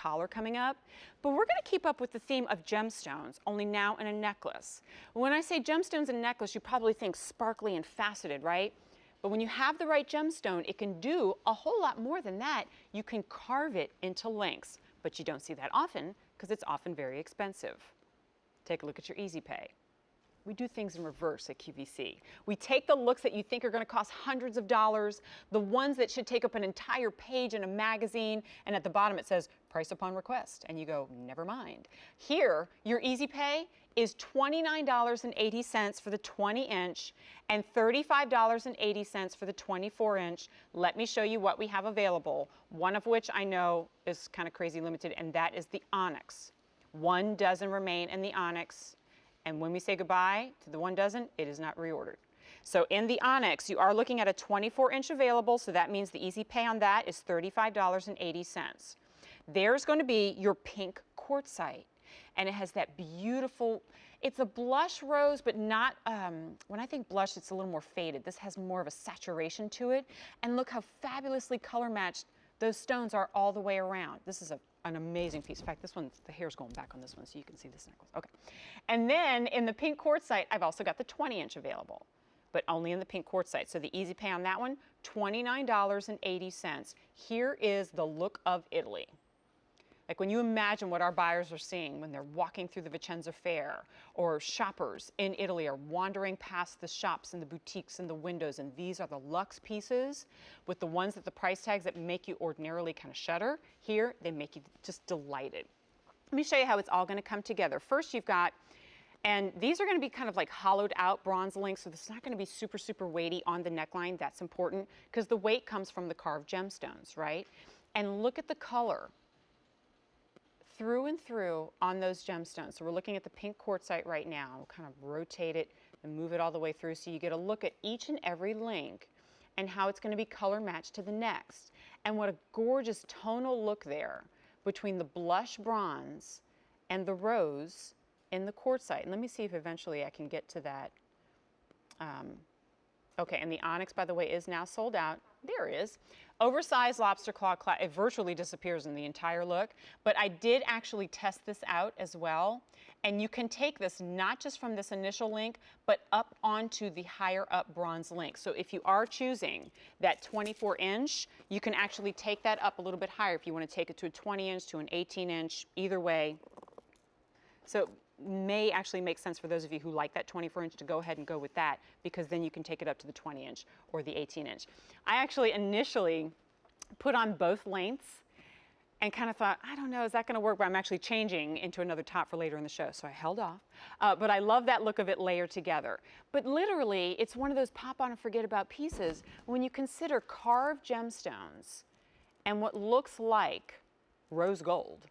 collar coming up. But we're going to keep up with the theme of gemstones, only now in a necklace. When I say gemstones in a necklace, you probably think sparkly and faceted, right? But when you have the right gemstone, it can do a whole lot more than that. You can carve it into links, but you don't see that often because it's often very expensive. Take a look at your Easy Pay. We do things in reverse at QVC. We take the looks that you think are going to cost hundreds of dollars, the ones that should take up an entire page in a magazine, and at the bottom it says price upon request, and you go, never mind. Here, your Easy Pay is $29.80 for the 20-inch and $35.80 for the 24-inch. Let me show you what we have available, one of which I know is kind of crazy limited, and that is the onyx. 1 dozen remain in the onyx. And when we say goodbye to the 1 dozen, it is not reordered. So in the onyx, you are looking at a 24-inch available, so that means the Easy Pay on that is $35.80. There's going to be your pink quartzite, and it has that beautiful, it's a blush rose, but not, when I think blush, it's a little more faded. This has more of a saturation to it, and look how fabulously color matched those stones are all the way around. This is an amazing piece. In fact, this one, the hair's going back on this one so you can see this necklace. Okay. And then in the pink quartzite, I've also got the 20-inch available, but only in the pink quartzite. So the Easy Pay on that one, $29.80. Here is the look of Italy. Like when you imagine what our buyers are seeing when they're walking through the Vicenza Fair, or shoppers in Italy are wandering past the shops and the boutiques and the windows, and these are the luxe pieces with the ones that the price tags that make you ordinarily kind of shudder. Here, they make you just delighted. Let me show you how it's all going to come together. First, you've got, and these are going to be kind of like hollowed out bronze links, so this is not going to be super, super weighty on the neckline. That's important because the weight comes from the carved gemstones, right? And look at the color through and through on those gemstones. So we're looking at the pink quartzite right now. We'll kind of rotate it and move it all the way through so you get a look at each and every link and how it's going to be color matched to the next. And what a gorgeous tonal look there between the blush bronze and the rose in the quartzite. And let me see if eventually I can get to that. Okay, and the onyx, by the way, is now sold out. There it is. Oversized lobster claw, it virtually disappears in the entire look, but I did actually test this out as well. And you can take this not just from this initial link, but up onto the higher up bronze link. So if you are choosing that 24-inch, you can actually take that up a little bit higher if you want to take it to a 20-inch, to an 18-inch, either way. So may actually make sense for those of you who like that 24-inch to go ahead and go with that, because then you can take it up to the 20-inch or the 18-inch. I actually initially put on both lengths and kind of thought, I don't know, is that going to work? But I'm actually changing into another top for later in the show, so I held off. But I love that look of it layered together. But literally, it's one of those pop on and forget about pieces when you consider carved gemstones and what looks like rose gold.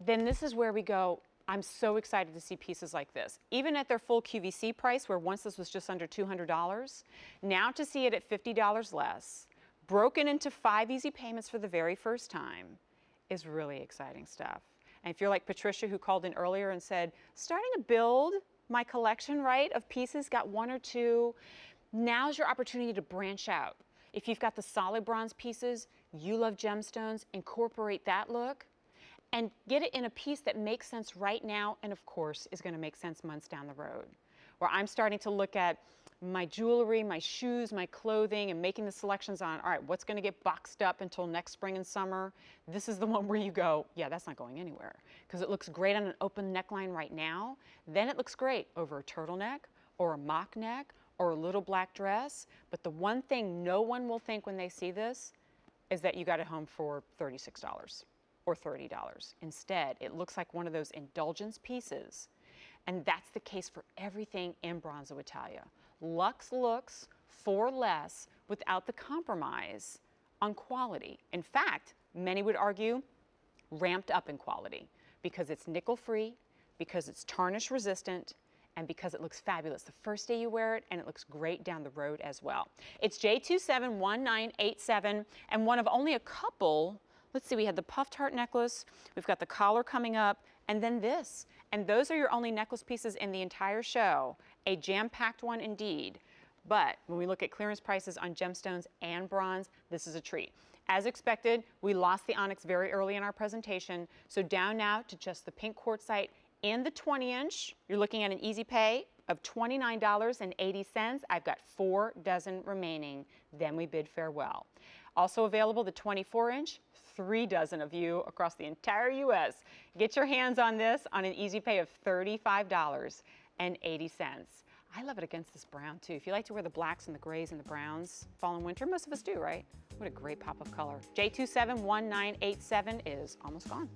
Then this is where we go, I'm so excited to see pieces like this. Even at their full QVC price, where once this was just under $200, now to see it at $50 less, broken into 5 easy payments for the very first time, is really exciting stuff. And if you're like Patricia, who called in earlier and said, starting to build my collection, right, of pieces, got 1 or 2, now's your opportunity to branch out. If you've got the solid bronze pieces, you love gemstones, incorporate that look, and get it in a piece that makes sense right now and, of course, is going to make sense months down the road. Where I'm starting to look at my jewelry, my shoes, my clothing, and making the selections on, all right, what's going to get boxed up until next spring and summer? This is the one where you go, yeah, that's not going anywhere, because it looks great on an open neckline right now. Then it looks great over a turtleneck or a mock neck or a little black dress. But the one thing no one will think when they see this is that you got it home for $36. Or $30. Instead, it looks like one of those indulgence pieces. And that's the case for everything in Bronzo Italia. Luxe looks for less without the compromise on quality. In fact, many would argue ramped up in quality because it's nickel-free, because it's tarnish resistant, and because it looks fabulous the first day you wear it, and it looks great down the road as well. It's J271987, and one of only a couple. Let's see, we had the puffed heart necklace, we've got the collar coming up, and then this. And those are your only necklace pieces in the entire show. A jam-packed one indeed. But when we look at clearance prices on gemstones and bronze, this is a treat. As expected, we lost the onyx very early in our presentation, so down now to just the pink quartzite and the 20-inch. You're looking at an easy pay of $29.80. I've got 4 dozen remaining. Then we bid farewell. Also available, the 24-inch, 3 dozen of you across the entire U.S. Get your hands on this on an easy pay of $35.80. I love it against this brown too. If you like to wear the blacks and the grays and the browns fall and winter, most of us do, right? What a great pop of color. J271987 is almost gone.